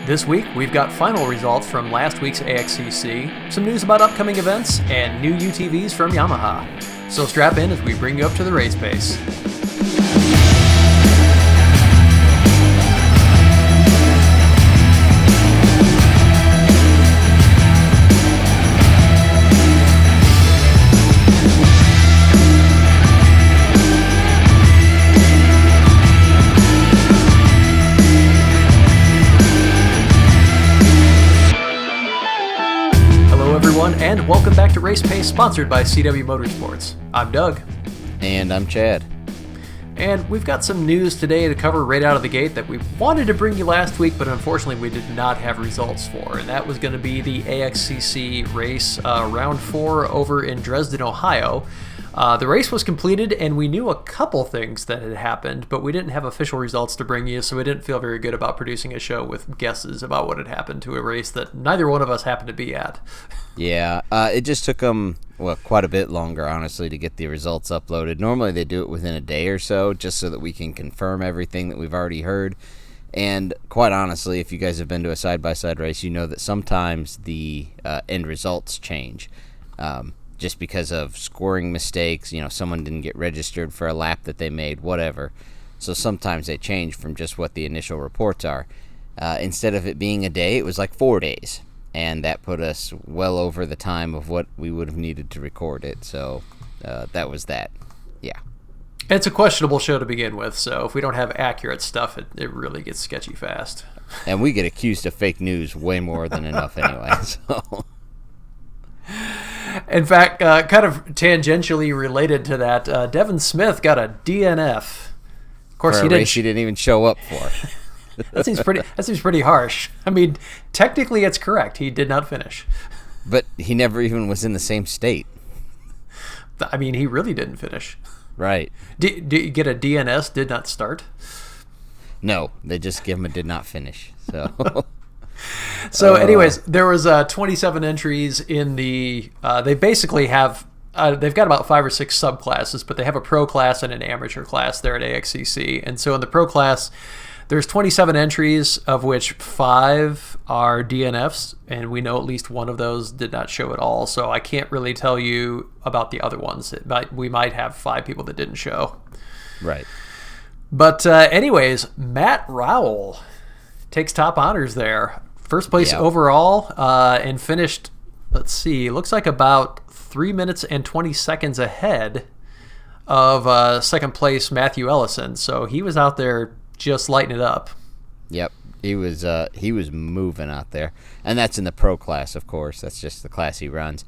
This week, we've got final results from last week's AXCC, some news about upcoming events, and new UTVs from Yamaha. So strap in as we bring you up to the race pace. And welcome back to Race Pace, sponsored by CW Motorsports. I'm Doug. And I'm Chad. And we've got some news today to cover right out of the gate that we wanted to bring you last week, but unfortunately we did not have results for. And that was going to be the AXCC race, round 4 over in Dresden, Ohio. The race was completed, and we knew a couple things that had happened, but we didn't have official results to bring you, so we didn't feel very good about producing a show with guesses about what had happened to a race that neither one of us happened to be at. Yeah, it just took them, quite a bit longer, honestly, to get the results uploaded. Normally they do it within a day or so, just so that we can confirm everything that we've already heard. And quite honestly, if you guys have been to a side-by-side race, you know that sometimes the end results change. Just because of scoring mistakes, someone didn't get registered for a lap that they made, whatever. So sometimes they change from just what the initial reports are. Instead of it being a day, it was like 4 days. And that put us well over the time of what we would have needed to record it. So that was that. Yeah. It's a questionable show to begin with, so if we don't have accurate stuff, it really gets sketchy fast. And we get accused of fake news way more than enough anyway, so... In fact, kind of tangentially related to that, Devin Smith got a DNF. Of course, for a race he didn't even show up for. That seems pretty harsh. I mean, technically, it's correct. He did not finish, but he never even was in the same state. I mean, he really didn't finish. Right? Did you get a DNS? Did not start? No, they just give him a did not finish. So. So anyways, there was 27 entries in the, they basically have, they've got about 5 or 6 subclasses, but they have a pro class and an amateur class there at AXCC. And so in the pro class, there's 27 entries, of which 5 are DNFs, and we know at least one of those did not show at all. So I can't really tell you about the other ones. We might have 5 people that didn't show. Right. But anyways, Matt Rowell takes top honors there. First place overall, and finished, looks like about 3 minutes and 20 seconds ahead of second place Matthew Ellison. So he was out there just lighting it up. Yep, he was moving out there. And that's in the pro class, of course. That's just the class he runs.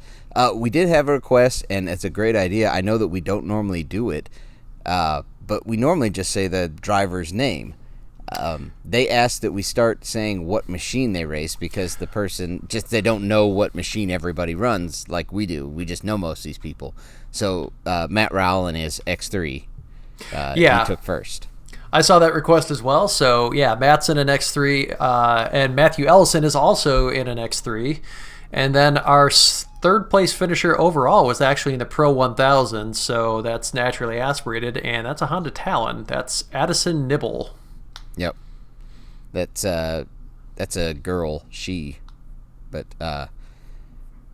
We did have a request, and it's a great idea. I know that we don't normally do it, but we normally just say the driver's name. They asked that we start saying what machine they race because the person they don't know what machine everybody runs like we do. We just know most of these people. So Matt Rowell and his X3, he took first. I saw that request as well. So yeah, Matt's in an X3, and Matthew Ellison is also in an X3. And then our third place finisher overall was actually in the Pro 1000, so that's naturally aspirated, and that's a Honda Talon. That's Addison Nibble. Yep, that's a girl. But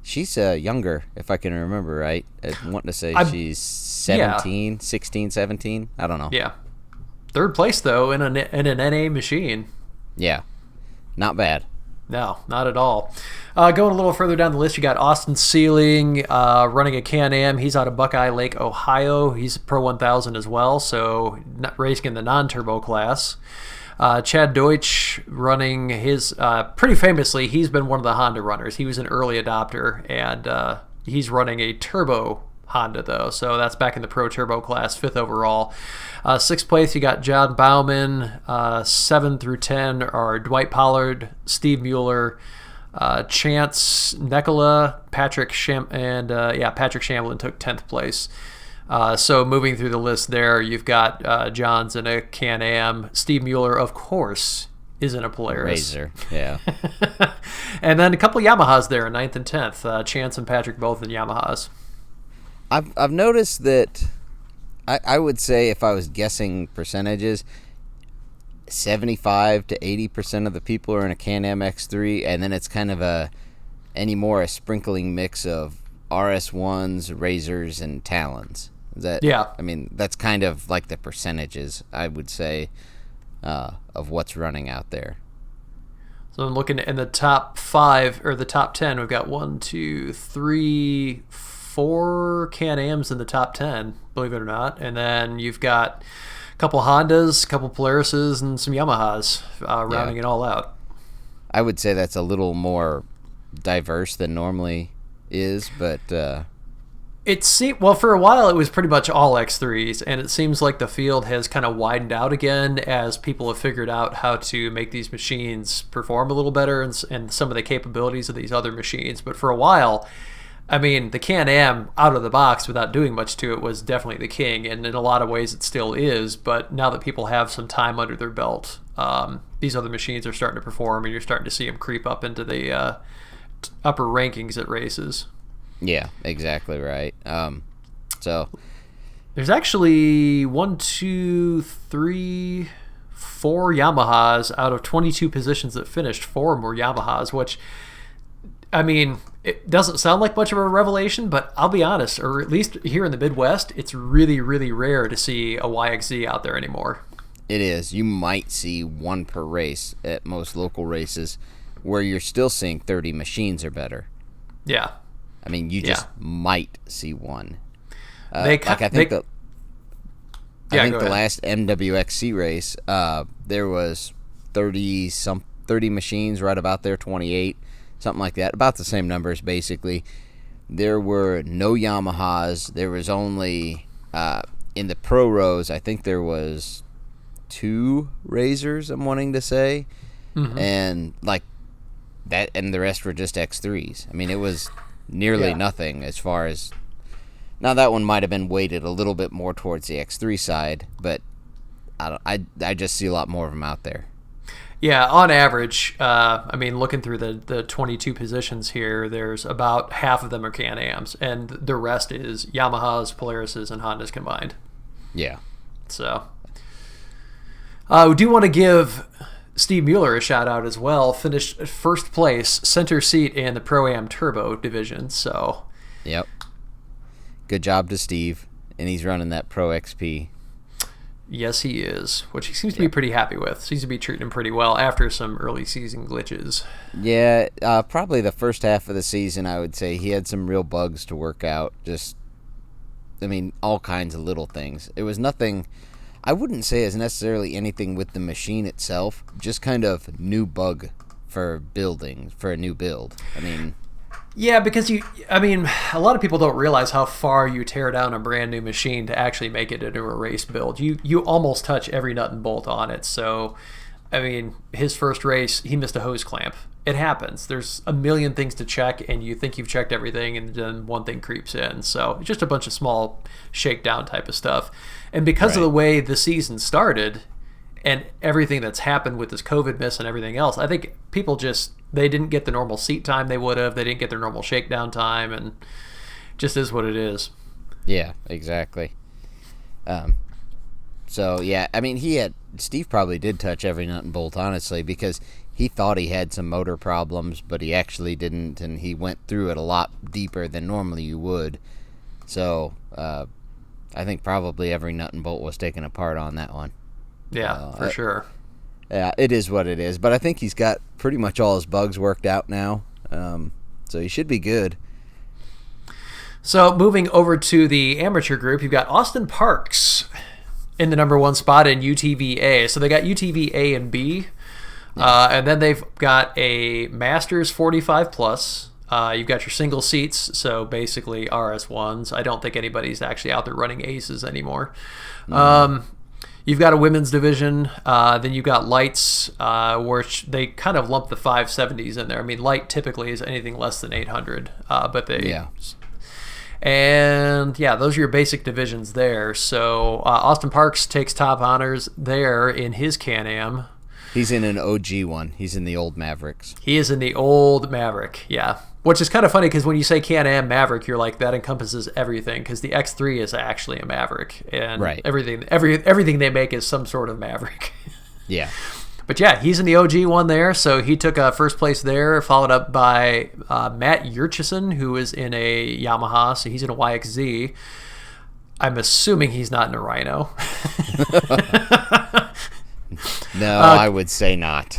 she's younger, if I can remember right. I want to say she's 16, 17. I don't know. Yeah, third place though in an NA machine. Yeah, not bad. No, not at all. Going a little further down the list, you got Austin Sealing running a Can-Am. He's out of Buckeye Lake, Ohio. He's Pro 1000 as well, so racing in the non-turbo class. Chad Deutsch running his, pretty famously, he's been one of the Honda runners. He was an early adopter, and he's running a turbo Honda, though. So that's back in the Pro Turbo class, 5th overall. 6th place, you got John Bauman. 7 through 10 are Dwight Pollard, Steve Mueller, Chance Nicola, Patrick Shamlin took 10th place. So moving through the list there, you've got Johns in a Can-Am. Steve Mueller, of course, is in a Polaris. Razor, yeah. And then a couple Yamahas there, 9th and 10th. Chance and Patrick both in Yamahas. I've noticed that I would say if I was guessing percentages, 75 to 80% of the people are in a Can-Am X3, and then it's kind of a sprinkling mix of RS1s, Razors, and Talons. I mean, that's kind of like the percentages, I would say, of what's running out there. So I'm looking in the top 5 or the top 10. We've got 1, 2, 3, 4 Can-Ams in the top 10, believe it or not. And then you've got a couple Hondas, a couple Polarises, and some Yamahas rounding it all out. I would say that's a little more diverse than normally is, but well, for a while it was pretty much all X3s, and it seems like the field has kind of widened out again as people have figured out how to make these machines perform a little better and some of the capabilities of these other machines. But for a while, I mean, the Can-Am out of the box without doing much to it was definitely the king, and in a lot of ways it still is. But now that people have some time under their belt, these other machines are starting to perform, and you're starting to see them creep up into the upper rankings at races. Yeah, exactly right. So there's actually 1, 2, 3, 4 Yamahas out of 22 positions that finished. 4 more Yamahas, which, I mean, it doesn't sound like much of a revelation, but I'll be honest, or at least here in the Midwest, it's really, really rare to see a YXZ out there anymore. It is. You might see 1 per race at most local races, where you're still seeing 30 machines or better. Yeah. I mean, you just might see 1. I think the last MWXC race, there was 30 machines, right about there, 28, something like that, about the same numbers basically. There were no Yamahas. There was only in the pro rows, I think there was 2 Razors, I'm wanting to say, and like that, and the rest were just X3s. I mean, it was nearly nothing as far as. Now that one might have been weighted a little bit more towards the X3 side, but I just see a lot more of them out there. Yeah, on average, I mean, looking through the 22 positions here, there's about half of them are Can-Ams, and the rest is Yamahas, Polarises, and Hondas combined. Yeah. So, we do want to give Steve Mueller a shout out as well. Finished first place, center seat in the Pro-Am Turbo division. So, yep. Good job to Steve, and he's running that Pro XP. Yes, he is, which he seems to be pretty happy with. Seems to be treating him pretty well after some early season glitches. Yeah, probably the first half of the season, I would say he had some real bugs to work out. Just, I mean, all kinds of little things. It was nothing. I wouldn't say it's necessarily anything with the machine itself, just kind of new bug for a new build. I mean, yeah, because a lot of people don't realize how far you tear down a brand new machine to actually make it into a race build. You almost touch every nut and bolt on it. So, I mean, his first race, he missed a hose clamp. It happens. There's a million things to check, and you think you've checked everything, and then one thing creeps in. So it's just a bunch of small shakedown type of stuff. And because of the way the season started and everything that's happened with this COVID miss and everything else, I think people they didn't get the normal seat time they would have. They didn't get their normal shakedown time, and just is what it is. Yeah, exactly. So, yeah, I mean, Steve probably did touch every nut and bolt, honestly, because he thought he had some motor problems, but he actually didn't, and he went through it a lot deeper than normally you would. So, I think probably every nut and bolt was taken apart on that one. Yeah, for sure. Yeah, it is what it is, but I think he's got pretty much all his bugs worked out now, so he should be good. So, moving over to the amateur group, you've got Austin Parks in the number 1 spot in UTVA. So they got UTVA and B, and then they've got a Masters 45 plus. You've got your single seats, so basically RS1s. I don't think anybody's actually out there running aces anymore. You've got a women's division. Then you've got lights, which they kind of lump the 570s in there. I mean, light typically is anything less than 800, but they... Yeah. And yeah, those are your basic divisions there. So Austin Parks takes top honors there in his Can-Am. He's in an OG one. He's in the old Mavericks. He is in the old Maverick, yeah. Which is kind of funny because when you say Can-Am Maverick, you're like, that encompasses everything, because the X3 is actually a Maverick, and everything they make is some sort of Maverick. Yeah. But yeah, he's in the OG one there, so he took first place there, followed up by Matt Yurchison, who is in a Yamaha, so he's in a YXZ. I'm assuming he's not in a Rhino. No, I would say not.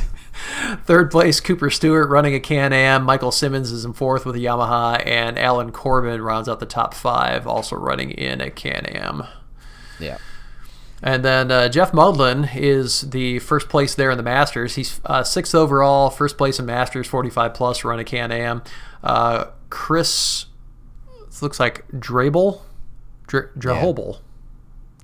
Third place, Cooper Stewart running a Can-Am. Michael Simmons is in fourth with a Yamaha, and Alan Corbin rounds out the top 5, also running in a Can-Am. Yeah. And then Jeff Mudlin is the first place there in the Masters. He's 6th overall, first place in Masters, 45 plus, run a Can-Am. Chris, this looks like Drehobl.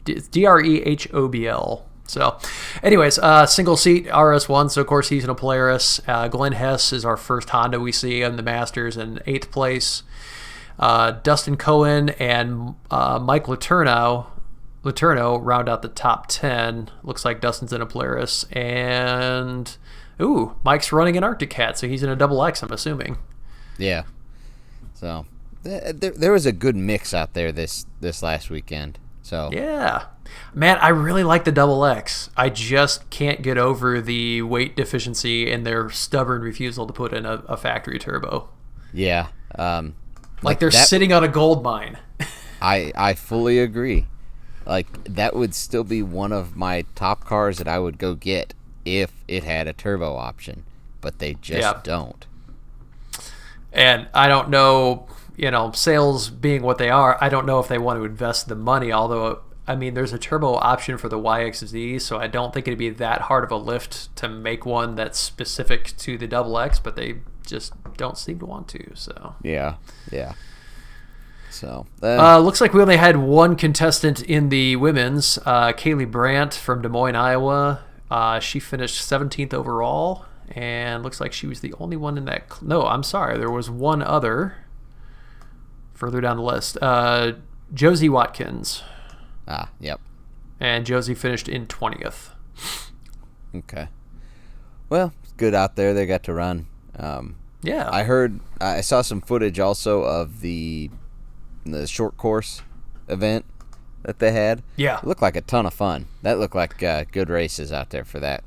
It's Drehobl. So, anyways, single seat RS1, so of course he's in a Polaris. Glenn Hess is our first Honda we see in the Masters in 8th place. Dustin Cohen and Mike Letourneau round out the top 10. Looks like Dustin's in a Polaris. And, Mike's running an Arctic Cat, so he's in a double X, I'm assuming. Yeah. So, there was a good mix out there this last weekend. So yeah. Man, I really like the double X. I just can't get over the weight deficiency and their stubborn refusal to put in a factory turbo. Yeah. Like they're sitting on a gold mine. I fully agree. Like, that would still be one of my top cars that I would go get if it had a turbo option, but they just don't. And I don't know, sales being what they are, I don't know if they want to invest the money, although, I mean, there's a turbo option for the YXZ, so I don't think it'd be that hard of a lift to make one that's specific to the double X, but they just don't seem to want to, so. Yeah. So looks like we only had one contestant in the women's. Kaylee Brandt from Des Moines, Iowa. She finished 17th overall, and looks like she was the only one in that. No, I'm sorry. There was one other further down the list. Josie Watkins. Yep. And Josie finished in 20th. Okay. Well, it's good out there. They got to run. Yeah. I saw some footage also of the short course event that they had. Yeah. It looked like a ton of fun. That looked like good races out there for that.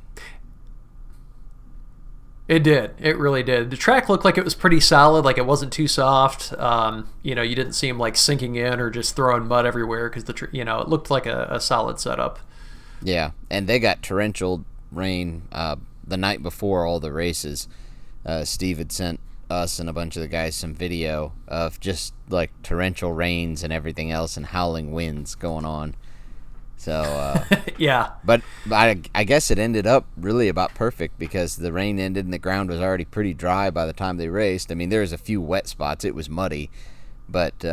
It did. It really did. The track looked like it was pretty solid, like it wasn't too soft. You didn't see them like sinking in or just throwing mud everywhere because it looked like a solid setup. Yeah, and they got torrential rain the night before all the races. Steve had sent us and a bunch of the guys some video of just like torrential rains and everything else and howling winds going on. So yeah, but I guess it ended up really about perfect because the rain ended and the ground was already pretty dry by the time they raced. I mean, there was a few wet spots. It was muddy, but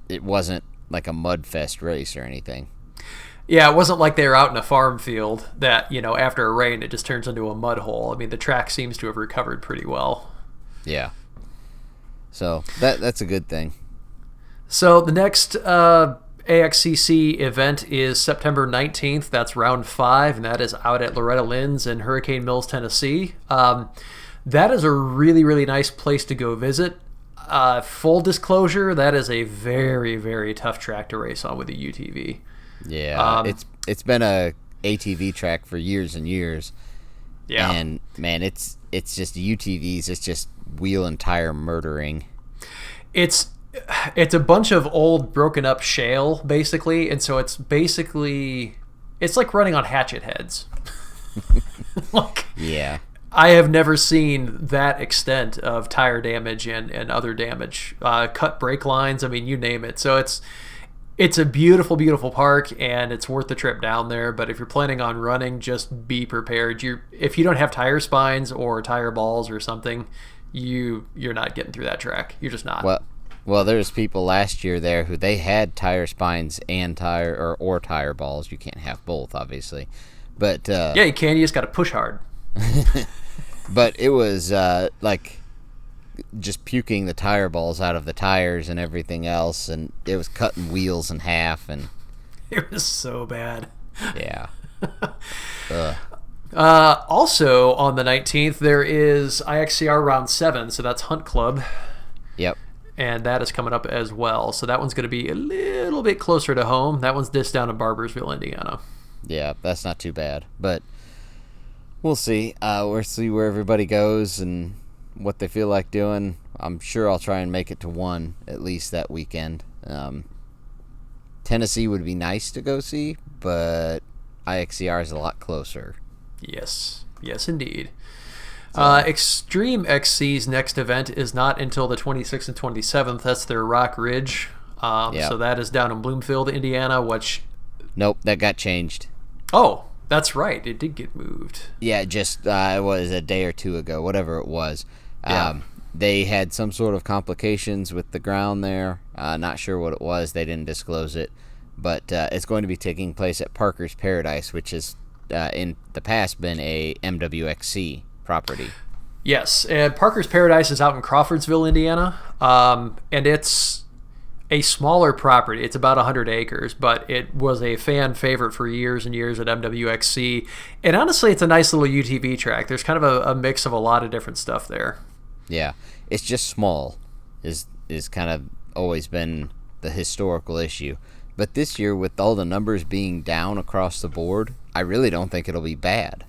it wasn't like a mud fest race or anything. Yeah, it wasn't like they were out in a farm field that, after a rain, it just turns into a mud hole. I mean, the track seems to have recovered pretty well. Yeah. So that's a good thing. So the next AXCC event is September 19th. That's round 5, and that is out at Loretta Lynn's in Hurricane Mills, Tennessee. That is a really, really nice place to go visit. Full disclosure, that is a very, very tough track to race on with a UTV. Yeah, it's been a ATV track for years and years. Yeah, and man, it's just UTVs. It's just wheel and tire murdering. It's a bunch of old broken up shale basically, and so it's like running on hatchet heads. Yeah, I have never seen that extent of tire damage and other damage. Cut brake lines, I mean, you name it. So it's a beautiful, beautiful park, and it's worth the trip down there. But if you're planning on running, just be prepared. If you don't have tire spines or tire balls or something, you're not getting through that track. You're just not. Well, there's people last year there who they had tire spines and tire balls. You can't have both, obviously. But yeah, you can. You just got to push hard. But it was like just puking the tire balls out of the tires and everything else, and it was cutting wheels in half, and it was so bad. Yeah. Also on the 19th there is IXCR round 7, so that's Hunt Club. Yep. And that is coming up as well, so that one's going to be a little bit closer to home. That one's just down in Barbersville, Indiana. Yeah, that's not too bad. But We'll see. We'll see where everybody goes and what they feel like doing. I'm sure I'll try and make it to one at least that weekend. Tennessee would be nice to go see, but IXCR is a lot closer. Yes, indeed. Extreme XC's next event is not until the 26th and 27th. That's their Rock Ridge. So that is down in Bloomfield, Indiana, which... Nope, that got changed. Oh, that's right. It did get moved. Yeah, just it was a day or two ago, whatever it was. They had some sort of complications with the ground there. Not sure what it was. They didn't disclose it. But it's going to be taking place at Parker's Paradise, which has in the past been a MWXC property. Yes, and Parker's Paradise is out in Crawfordsville, Indiana, and it's a smaller property. It's about 100 acres, but it was a fan favorite for years and years at MWXC. And honestly, it's a nice little UTV track. There's kind of a mix of a lot of different stuff there. Yeah, it's just small is kind of always been the historical issue. But this year, with all the numbers being down across the board, I really don't think it'll be bad.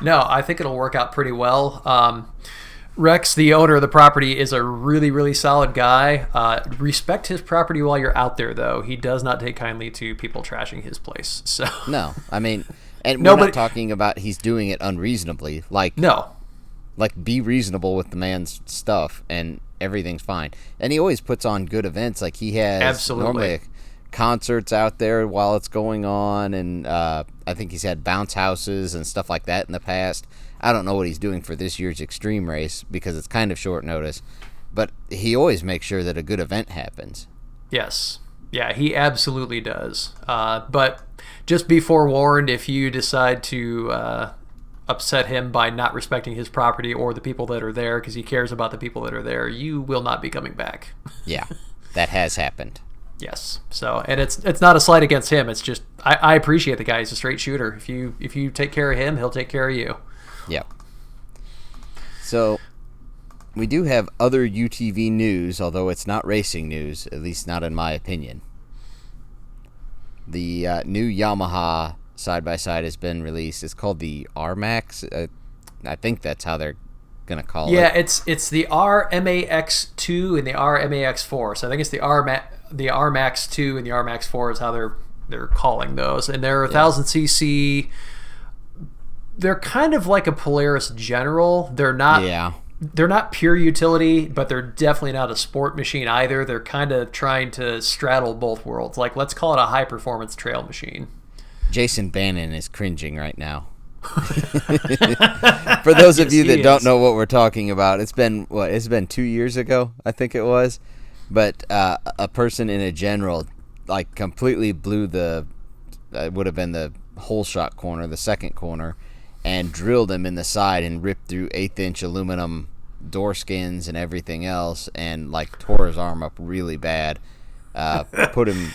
No, I think it'll work out pretty well. Rex, the owner of the property, is a really, really solid guy. Respect his property while you're out there, though. He does not take kindly to people trashing his place. So no, I mean, and we're not talking about he's doing it unreasonably. Like, be reasonable with the man's stuff, and everything's fine. And he always puts on good events. Like, he has normally concerts out there while it's going on, and I think he's had bounce houses and stuff like that in the past. I don't know what he's doing for this year's extreme race because it's kind of short notice, but he always makes sure that a good event happens. Yes. Yeah, he absolutely does. But just be forewarned, if you decide to upset him by not respecting his property or the people that are there, because he cares about the people that are there, you will not be coming back. Yeah, that has happened. Yes. So, and it's not a slight against him. It's just I appreciate the guy. He's a straight shooter. If you take care of him, he'll take care of you. Yep. So, we do have other UTV news, although it's not racing news, at least not in my opinion. The new Yamaha side-by-side has been released. It's called the R-Max. I think that's how they're going to call it. Yeah, it's the RMAX2 and the RMAX4. So I think it's the RMAX2 and the RMAX4 is how they're calling those. And they're 1,000cc. They're kind of like a Polaris General. They're not pure utility, but they're definitely not a sport machine either. They're kind of trying to straddle both worlds. Like, let's call it a high-performance trail machine. Jason Bannon is cringing right now. For those of you that don't know what we're talking about, it's been 2 years ago, I think it was. But a person in a General, like, completely blew would have been the hole shot corner, the second corner, and drilled him in the side and ripped through 1/8-inch aluminum door skins and everything else, and like tore his arm up really bad. Put him.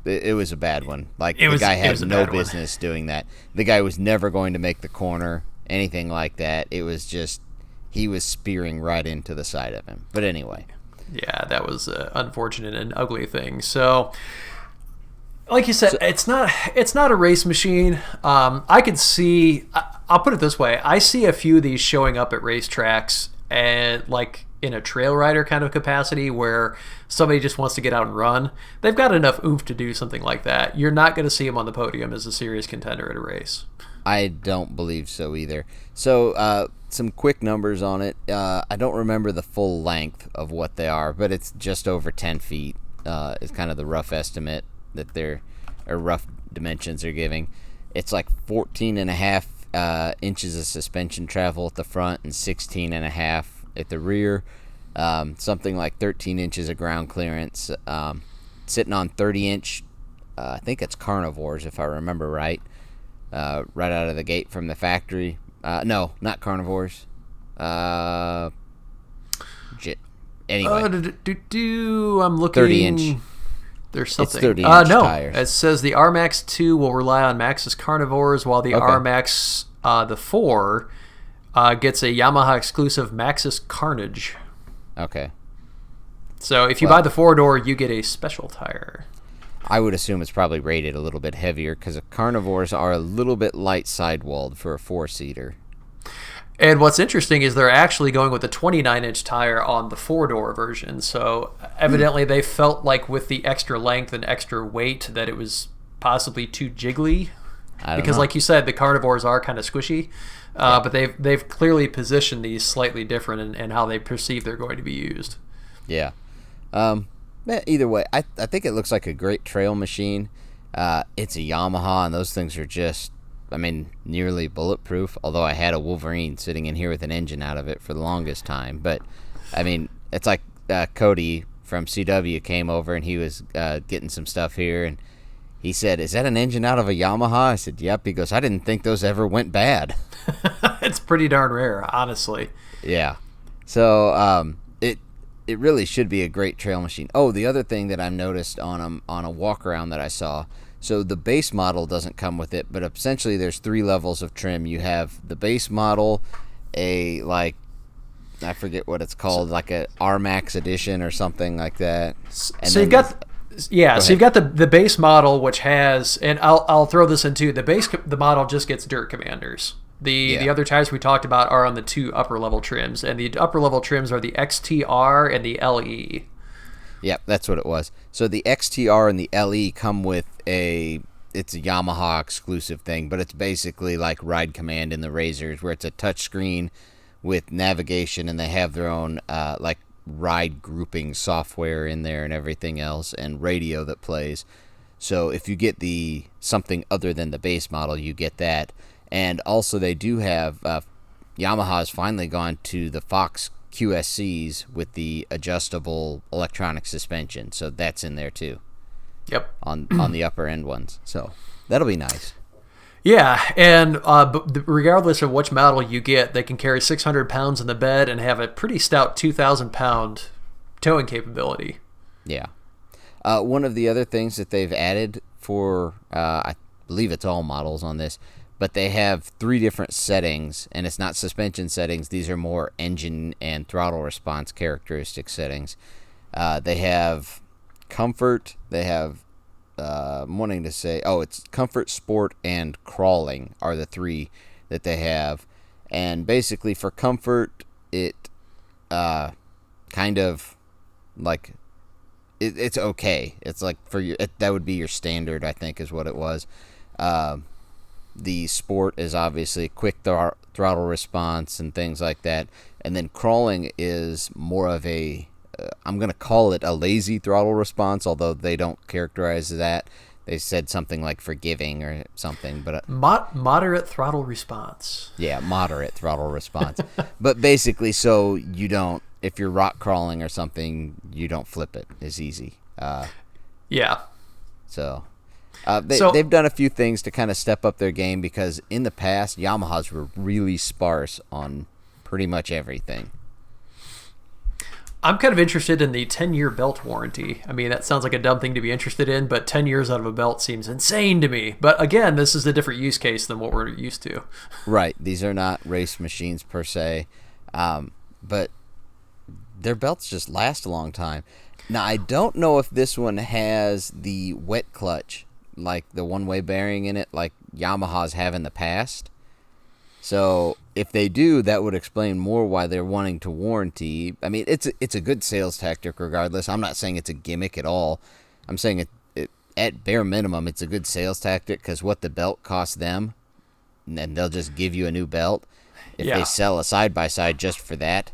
It was a bad one. Like, the guy had no business doing that. The guy was never going to make the corner, anything like that. It was just he was spearing right into the side of him. But anyway. Yeah, that was an unfortunate and ugly thing. So, like you said, it's not a race machine. I could see. I'll put it this way: I see a few of these showing up at racetracks, and like in a trail rider kind of capacity, where somebody just wants to get out and run. They've got enough oomph to do something like that. You're not going to see them on the podium as a serious contender at a race. I don't believe so either. So, some quick numbers on it. I don't remember the full length of what they are, but it's just over 10 feet. Is kind of the rough estimate that rough dimensions they're giving. It's like 14.5 inches of suspension travel at the front and 16.5 at the rear. Something like 13 inches of ground clearance. Sitting on 30-inch, I think it's carnivores if I remember right. Right out of the gate from the factory. No, not carnivores. Anyway. I'm looking. 30-inch. There's something. It's 30-inch tires. It says the RMAX 2 will rely on Maxxis carnivores, while the RMAX the 4 gets a Yamaha exclusive Maxxis Carnage. Okay. So if you buy the 4-door, you get a special tire. I would assume it's probably rated a little bit heavier because carnivores are a little bit light sidewalled for a 4-seater. And what's interesting is they're actually going with a 29-inch tire on the 4-door version. So evidently they felt like with the extra length and extra weight that it was possibly too jiggly. Because like you said, the carnivores are kind of squishy. But they've clearly positioned these slightly different in how they perceive they're going to be used. Yeah. Either way, I think it looks like a great trail machine. It's a Yamaha, and those things are just, nearly bulletproof, although I had a Wolverine sitting in here with an engine out of it for the longest time. But, it's like Cody from CW came over, and he was getting some stuff here, and he said, "Is that an engine out of a Yamaha?" I said, "Yep." He goes, "I didn't think those ever went bad." It's pretty darn rare, honestly. Yeah. So, it really should be a great trail machine. Oh, the other thing that I've noticed on a walk around that I saw, so the base model doesn't come with it, but essentially there's 3 levels of trim. You have the base model, I forget what it's called, like a R-Max edition or something like that. And so you've got the base model, which has, and I'll throw this in too, the model just gets dirt commanders. The other tires we talked about are on the 2 upper level trims, and the upper level trims are the XTR and the LE. Yep, that's what it was. So the XTR and the LE come with it's a Yamaha exclusive thing, but it's basically like Ride Command in the Razors, where it's a touchscreen with navigation, and they have their own ride grouping software in there and everything else, and radio that plays. So if you get something other than the base model, you get that. And also they do have, Yamaha's finally gone to the Fox QSCs with the adjustable electronic suspension. So that's in there too. Yep. On the upper end ones. So that'll be nice. Yeah, and regardless of which model you get, they can carry 600 pounds in the bed and have a pretty stout 2,000-pound towing capability. Yeah. One of the other things that they've added for, I believe it's all models on this, but they have 3 different settings, and it's not suspension settings. These are more engine and throttle response characteristic settings. They have comfort. They have, I'm wanting to say, it's comfort, sport, and crawling are the 3 that they have. And basically for comfort, it kind of like, it's okay. It's like for you, that would be your standard, I think, is what it was. The sport is obviously quick throttle response and things like that. And then crawling is more of a, I'm going to call it a lazy throttle response, although they don't characterize that. They said something like forgiving or something. But moderate throttle response. Yeah, moderate throttle response. But basically, so you don't, if you're rock crawling or something, you don't flip it as easy. Yeah. So... they've done a few things to kind of step up their game, because in the past, Yamahas were really sparse on pretty much everything. I'm kind of interested in the 10-year belt warranty. That sounds like a dumb thing to be interested in, but 10 years out of a belt seems insane to me. But again, this is a different use case than what we're used to. Right. These are not race machines per se, but their belts just last a long time. Now, I don't know if this one has the wet clutch, like the one-way bearing in it, like Yamaha's have in the past. So if they do, that would explain more why they're wanting to warranty. It's a good sales tactic regardless. I'm not saying it's a gimmick at all. I'm saying it at bare minimum, it's a good sales tactic, because what the belt costs them, and they'll just give you a new belt. If they sell a side-by-side just for that,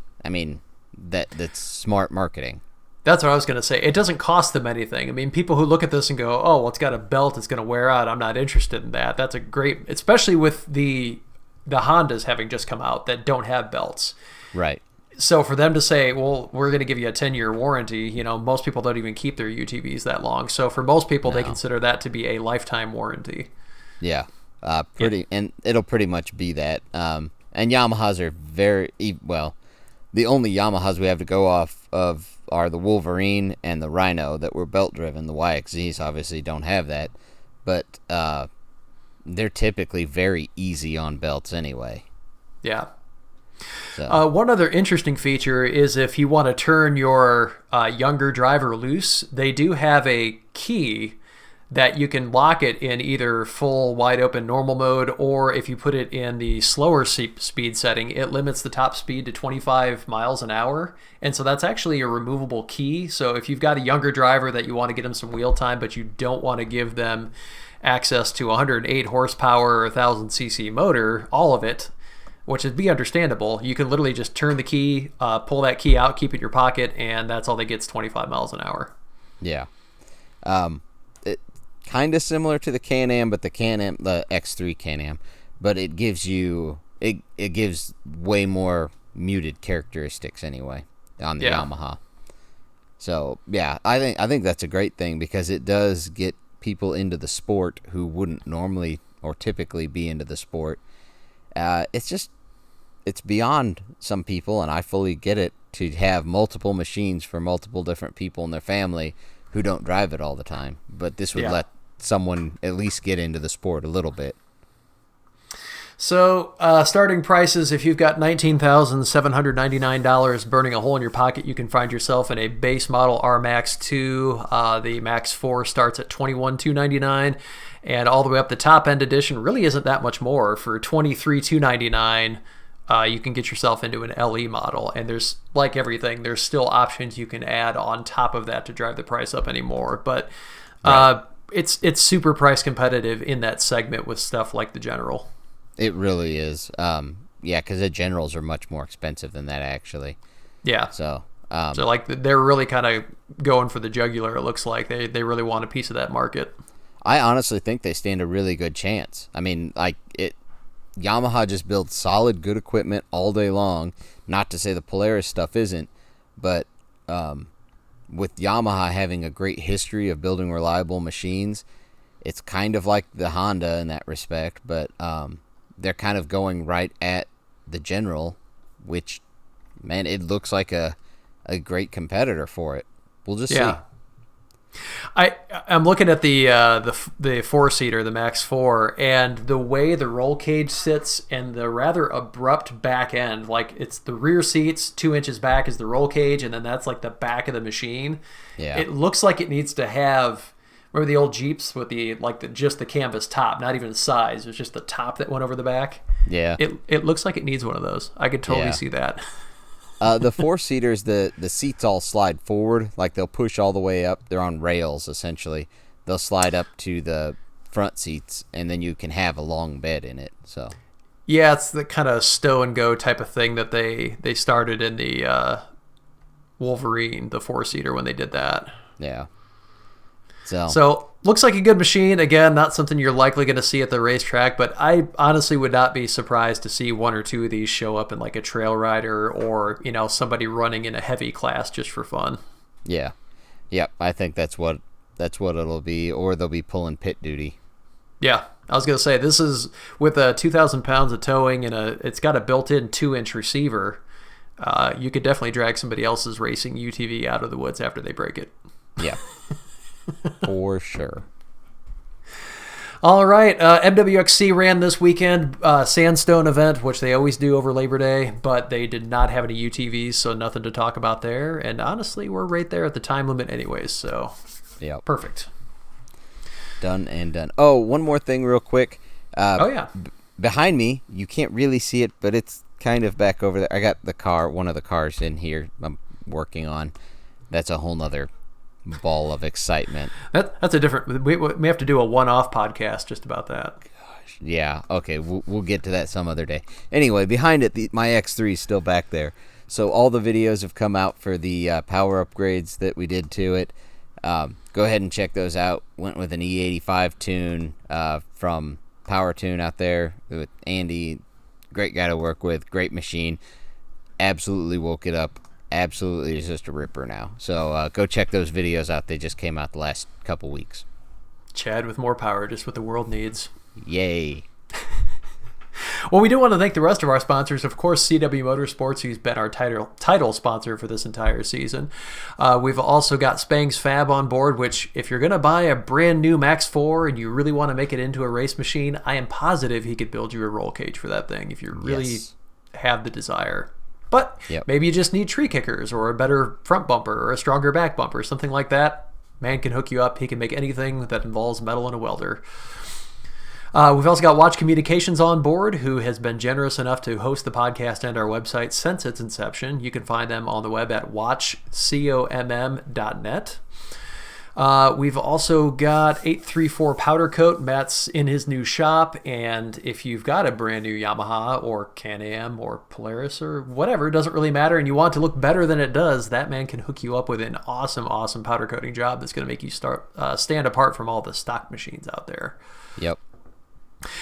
that's smart marketing. That's what I was going to say. It doesn't cost them anything. People who look at this and go, oh, well, it's got a belt, it's going to wear out, I'm not interested in that. That's a great, especially with the Hondas having just come out that don't have belts. Right. So for them to say, well, we're going to give you a 10-year warranty, most people don't even keep their UTVs that long. So for most people, they consider that to be a lifetime warranty. Yeah. And it'll pretty much be that. And Yamahas are very, well, the only Yamahas we have to go off of are the Wolverine and the Rhino that were belt driven. The YXZs obviously don't have that, but they're typically very easy on belts anyway. Yeah. So. One other interesting feature is if you want to turn your younger driver loose, they do have a key that you can lock it in either full wide open normal mode, or if you put it in the slower speed setting, it limits the top speed to 25 miles an hour. And so that's actually a removable key. So if you've got a younger driver that you want to get them some wheel time, but you don't want to give them access to 108 horsepower or 1000cc motor, all of it, which would be understandable, you can literally just turn the key, pull that key out, keep it in your pocket, and that's all that gets 25 miles an hour. Yeah. It kind of similar to the Can-Am, but the X3 Can-Am, but it gives you it gives way more muted characteristics anyway on the Yamaha. So yeah, I think that's a great thing because it does get people into the sport who wouldn't normally or typically be into the sport. It's beyond some people, and I fully get it, to have multiple machines for multiple different people in their family who don't drive it all the time. But this would let someone at least get into the sport a little bit. So starting prices, if you've got $19,799 burning a hole in your pocket, you can find yourself in a base model R Max 2. The Max 4 starts at $21,299, and all the way up the top end edition really isn't that much more. For $23,299, you can get yourself into an LE model, and there's, like everything, there's still options you can add on top of that to drive the price up anymore. But it's super price competitive in that segment with stuff like the General. It really is. Because the Generals are much more expensive than that, actually. Yeah. So like they're really kind of going for the jugular. It looks like they really want a piece of that market. I honestly think they stand a really good chance. I mean, Yamaha just builds solid, good equipment all day long. Not to say the Polaris stuff isn't, but with Yamaha having a great history of building reliable machines, it's kind of like the Honda in that respect, but they're kind of going right at the General, which, man, it looks like a great competitor for it. We'll just see. I'm looking at the four-seater, the Max 4, and the way the roll cage sits and the rather abrupt back end, like it's the rear seats, 2 inches back is the roll cage, and then that's like the back of the machine. Yeah. It looks like it needs to have, remember the old Jeeps with just the canvas top, not even the sides, it was just the top that went over the back? Yeah. It looks like it needs one of those. I could totally see that. The four-seaters, the seats all slide forward, like they'll push all the way up. They're on rails, essentially. They'll slide up to the front seats, and then you can have a long bed in it. So, yeah, it's the kind of stow-and-go type of thing that they started in the Wolverine, the four-seater, when they did that. Yeah. So looks like a good machine. Again, not something you're likely going to see at the racetrack, but I honestly would not be surprised to see one or two of these show up in like a trail rider or, somebody running in a heavy class just for fun. Yeah. Yep. I think that's what it'll be, or they'll be pulling pit duty. Yeah. I was going to say, this is with 2,000 pounds of towing and it's got a built-in 2-inch receiver. You could definitely drag somebody else's racing UTV out of the woods after they break it. Yeah. For sure. All right. MWXC ran this weekend, Sandstone event, which they always do over Labor Day, but they did not have any UTVs, so nothing to talk about there. And honestly, we're right there at the time limit anyways, so perfect. Done and done. Oh, one more thing real quick. Yeah. Behind me, you can't really see it, but it's kind of back over there. I got one of the cars in here I'm working on. That's a whole nother ball of excitement. That's a different. We have to do a one-off podcast just about that. Gosh, yeah. Okay, we'll get to that some other day. Anyway, behind it, my X3 is still back there. So all the videos have come out for the power upgrades that we did to it. Go ahead and check those out. Went with an E85 tune from Power Tune out there with Andy. Great guy to work with. Great machine. Absolutely woke it up. Absolutely is just a ripper now. So go check those videos out. They just came out the last couple weeks. Chad with more power, just what the world needs. Yay. Well, we do want to thank the rest of our sponsors. Of course, CW Motorsports, who's been our title sponsor for this entire season. We've also got Spang's Fab on board, which if you're going to buy a brand new Max 4 and you really want to make it into a race machine, I am positive he could build you a roll cage for that thing if you really have the desire. But maybe you just need tree kickers or a better front bumper or a stronger back bumper, something like that. Man can hook you up. He can make anything that involves metal and a welder. We've also got Watch Communications on board, who has been generous enough to host the podcast and our website since its inception. You can find them on the web at watchcomm.net. We've also got 834 Powder Coat. Matt's in his new shop, and if you've got a brand new Yamaha or Can-Am or Polaris or whatever, it doesn't really matter, and you want to look better than it does, that man can hook you up with an awesome powder coating job that's going to make you stand apart from all the stock machines out there. Yep.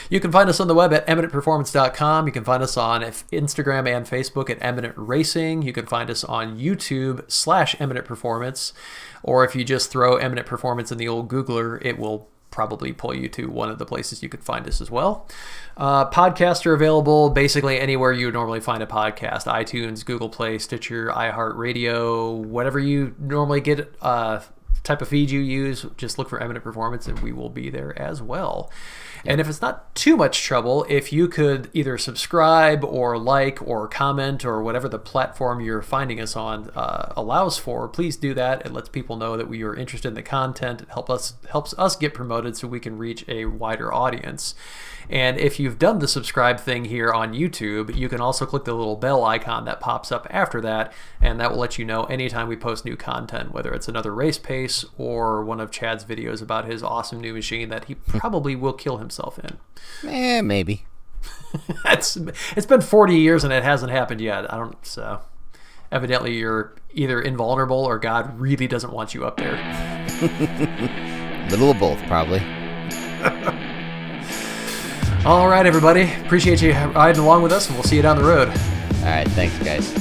You can find us on the web at eminentperformance.com. You can find us on Instagram and Facebook at Eminent Racing. You can find us on YouTube /Eminent Performance. Or if you just throw Eminent Performance in the old Googler, it will probably pull you to one of the places you could find us as well. Podcasts are available basically anywhere you would normally find a podcast. iTunes, Google Play, Stitcher, iHeartRadio, whatever you normally get type of feed you use, just look for Eminent Performance and we will be there as well. And if it's not too much trouble, if you could either subscribe or like or comment or whatever the platform you're finding us on allows for, please do that. It lets people know that we are interested in the content. It helps us get promoted so we can reach a wider audience. And if you've done the subscribe thing here on YouTube, you can also click the little bell icon that pops up after that, and that will let you know anytime we post new content, whether it's another race pace or one of Chad's videos about his awesome new machine that he probably will kill himself in. Maybe. It's been 40 years and it hasn't happened yet. So evidently you're either invulnerable or God really doesn't want you up there. Little of both, probably. All right, everybody. Appreciate you riding along with us, and we'll see you down the road. All right, thanks, guys.